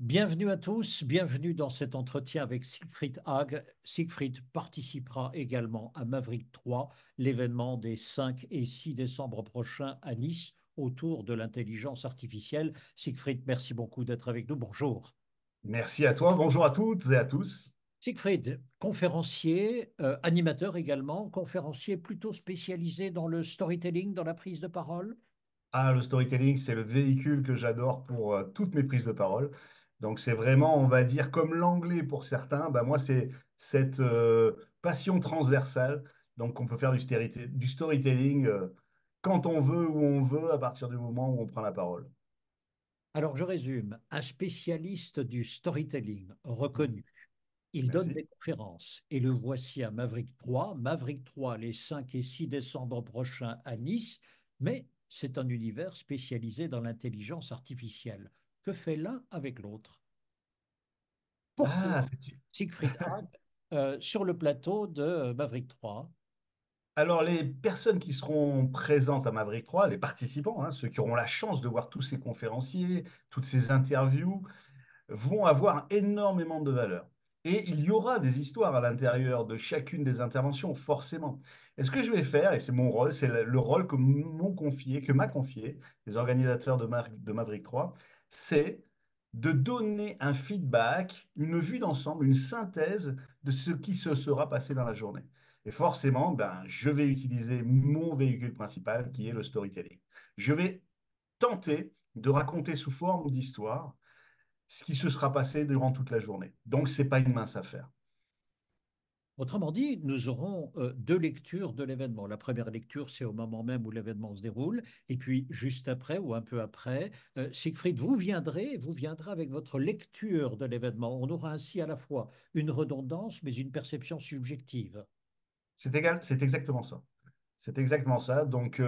Bienvenue à tous, bienvenue dans cet entretien avec Siegfried Haag. Siegfried participera également à Maverick 3, l'événement des 5 et 6 décembre prochains à Nice autour de l'intelligence artificielle. Siegfried, merci beaucoup d'être avec nous. Bonjour. Merci à toi, bonjour à toutes et à tous. Siegfried, conférencier, animateur également, conférencier plutôt spécialisé dans le storytelling, dans la prise de parole. Ah, le storytelling, c'est le véhicule que j'adore pour toutes mes prises de parole. Donc c'est vraiment, on va dire, comme l'anglais pour certains, bah, moi c'est cette passion transversale. Donc on peut faire du storytelling quand on veut, où on veut, à partir du moment où on prend la parole. Alors je résume, un spécialiste du storytelling reconnu. Il donne Merci. des conférences et le voici à Maverick 3. Maverick 3 les 5 et 6 décembre prochains à Nice, mais c'est un univers spécialisé dans l'intelligence artificielle. Que fait l'un avec l'autre? Ah, Pourquoi Siegfried Hag sur le plateau de Maverick 3? Alors, les personnes qui seront présentes à Maverick 3, les participants, hein, ceux qui auront la chance de voir tous ces conférenciers, toutes ces interviews, vont avoir énormément de valeur. Et il y aura des histoires à l'intérieur de chacune des interventions, forcément. Et ce que je vais faire, et c'est mon rôle, c'est le rôle que m'a confié les organisateurs de Maverick 3, c'est de donner un feedback, une vue d'ensemble, une synthèse de ce qui se sera passé dans la journée. Et forcément, ben, je vais utiliser mon véhicule principal qui est le storytelling. Je vais tenter de raconter sous forme d'histoire ce qui se sera passé durant toute la journée. Donc, ce n'est pas une mince affaire. Autrement dit, nous aurons deux lectures de l'événement. La première lecture, c'est au moment même où l'événement se déroule, et puis juste après ou un peu après, Siegfried, vous viendrez avec votre lecture de l'événement. On aura ainsi à la fois une redondance, mais une perception subjective. C'est exactement ça. C'est exactement ça. Donc,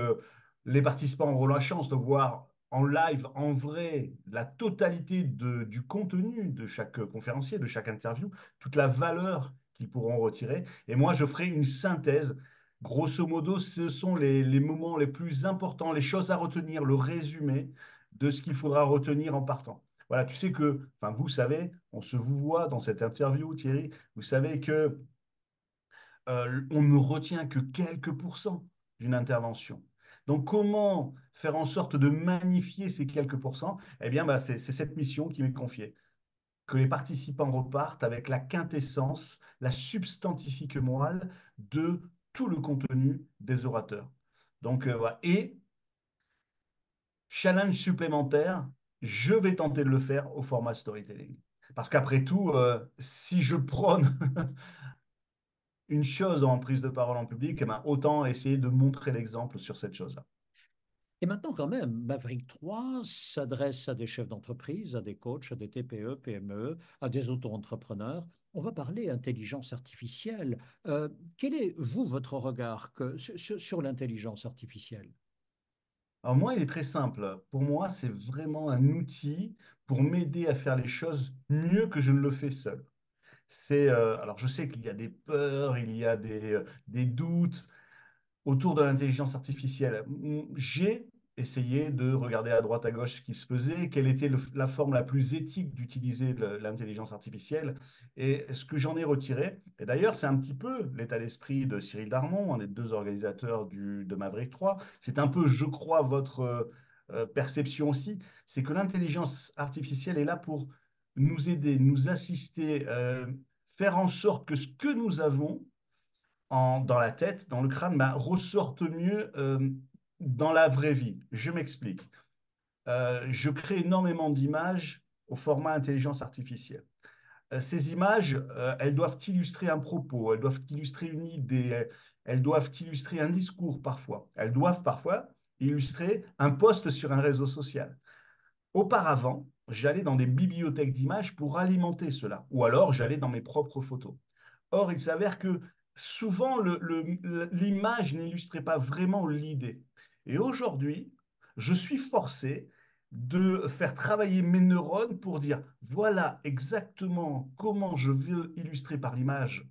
les participants auront la chance de voir en live, en vrai, la totalité du contenu de chaque conférencier, de chaque interview, toute la valeur qu'ils pourront retirer. Et moi, je ferai une synthèse. Grosso modo, ce sont les moments les plus importants, les choses à retenir, le résumé de ce qu'il faudra retenir en partant. Voilà, tu sais que, enfin, vous savez, on se vous voit dans cette interview, Thierry, vous savez que on ne retient que quelques pourcents d'une intervention. Donc, comment faire en sorte de magnifier ces quelques pourcents? Eh bien, bah, c'est cette mission qui m'est confiée. Que les participants repartent avec la quintessence, la substantifique morale de tout le contenu des orateurs. Donc, voilà. Et challenge supplémentaire, je vais tenter de le faire au format storytelling. Parce qu'après tout, si je prône une chose en prise de parole en public, eh ben, autant essayer de montrer l'exemple sur cette chose-là. Et maintenant, quand même, Maverick 3 s'adresse à des chefs d'entreprise, à des coachs, à des TPE, PME, à des auto-entrepreneurs. On va parler intelligence artificielle. Quel est, vous, votre regard sur l'intelligence artificielle? Alors moi, il est très simple. Pour moi, c'est vraiment un outil pour m'aider à faire les choses mieux que je ne le fais seul. Alors je sais qu'il y a des peurs, il y a des doutes, autour de l'intelligence artificielle. J'ai essayé de regarder à droite à gauche ce qui se faisait, quelle était la forme la plus éthique d'utiliser l'intelligence artificielle. Et ce que j'en ai retiré, et d'ailleurs c'est un petit peu l'état d'esprit de Cyril Darmon, un des deux organisateurs de Maverick 3, c'est un peu, je crois, votre perception aussi, c'est que l'intelligence artificielle est là pour nous aider, nous assister, faire en sorte que ce que nous avons dans la tête, dans le crâne, bah, ressortent mieux dans la vraie vie. Je m'explique. Je crée énormément d'images au format intelligence artificielle. Ces images, elles doivent illustrer un propos, elles doivent illustrer une idée, elles doivent illustrer un discours parfois. Elles doivent parfois illustrer un post sur un réseau social. Auparavant, j'allais dans des bibliothèques d'images pour alimenter cela, ou alors j'allais dans mes propres photos. Or, il s'avère que souvent, l'image n'illustrait pas vraiment l'idée. Et aujourd'hui, je suis forcé de faire travailler mes neurones pour dire, voilà exactement comment je veux illustrer par l'image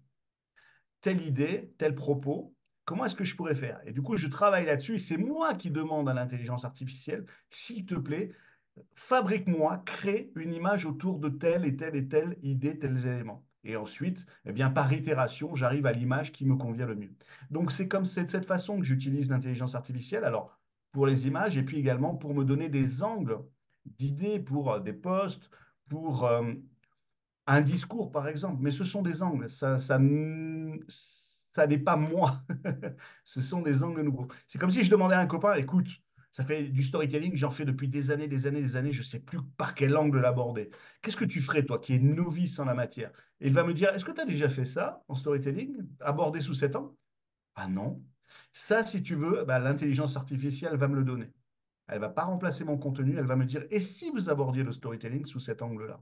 telle idée, tel propos, comment est-ce que je pourrais faire? Et du coup, je travaille là-dessus et c'est moi qui demande à l'intelligence artificielle, s'il te plaît, fabrique-moi, crée une image autour de telle et telle et telle idée, tels éléments. Et ensuite, eh bien, par itération, j'arrive à l'image qui me convient le mieux. Donc, c'est comme c'est de cette façon que j'utilise l'intelligence artificielle. Alors, pour les images et puis également pour me donner des angles d'idées pour des posts, pour un discours, par exemple. Mais ce sont des angles. Ça n'est pas moi. Ce sont des angles nouveaux. C'est comme si je demandais à un copain, écoute, ça fait du storytelling, j'en fais depuis des années, des années, des années, je ne sais plus par quel angle l'aborder. Qu'est-ce que tu ferais, toi, qui es novice en la matière? Et il va me dire, est-ce que tu as déjà fait ça en storytelling, abordé sous cet angle? Ah non. Ça, si tu veux, bah, l'intelligence artificielle va me le donner. Elle ne va pas remplacer mon contenu, elle va me dire, et si vous abordiez le storytelling sous cet angle-là?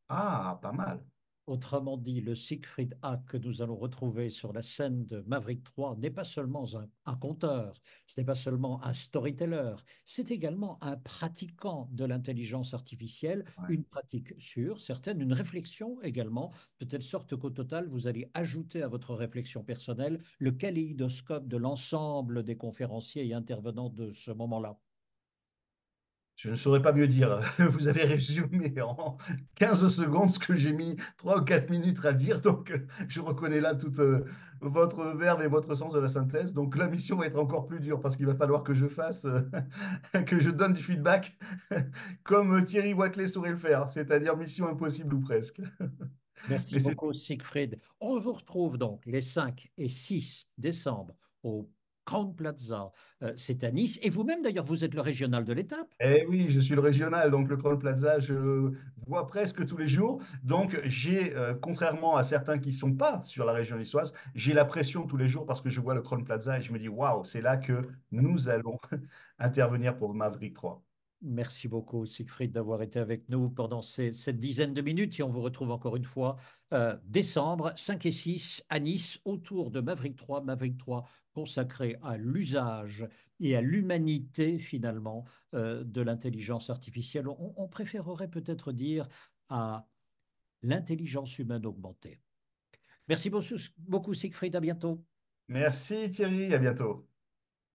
Ah, pas mal. Autrement dit, le Siegfried Hack que nous allons retrouver sur la scène de Maverick 3 n'est pas seulement un conteur, ce n'est pas seulement un storyteller, c'est également un pratiquant de l'intelligence artificielle, Ouais. une pratique sûre, certaine, une réflexion également, de telle sorte qu'au total, vous allez ajouter à votre réflexion personnelle le kaléidoscope de l'ensemble des conférenciers et intervenants de ce moment-là. Je ne saurais pas mieux dire. Vous avez résumé en 15 secondes ce que j'ai mis 3 ou 4 minutes à dire. Donc, je reconnais là tout votre verbe et votre sens de la synthèse. Donc, la mission va être encore plus dure parce qu'il va falloir que je fasse, que je donne du feedback comme Thierry Watley saurait le faire, c'est-à-dire mission impossible ou presque. Merci Mais c'est beaucoup, Siegfried. On vous retrouve donc les 5 et 6 décembre au Crown Plaza. C'est à Nice. Et vous-même, d'ailleurs, vous êtes le régional de l'étape. Eh oui, je suis le régional, donc le Crown Plaza, je le vois presque tous les jours. Donc j'ai, contrairement à certains qui ne sont pas sur la région niçoise, j'ai la pression tous les jours parce que je vois le Crown Plaza et je me dis, waouh, c'est là que nous allons intervenir pour Maverick 3. Merci beaucoup, Siegfried, d'avoir été avec nous pendant cette dizaine de minutes. Et on vous retrouve encore une fois décembre 5 et 6 à Nice autour de Maverick 3 consacré à l'usage et à l'humanité finalement de l'intelligence artificielle. On préférerait peut-être dire à l'intelligence humaine augmentée. Merci beaucoup, Siegfried. À bientôt. Merci Thierry, à bientôt.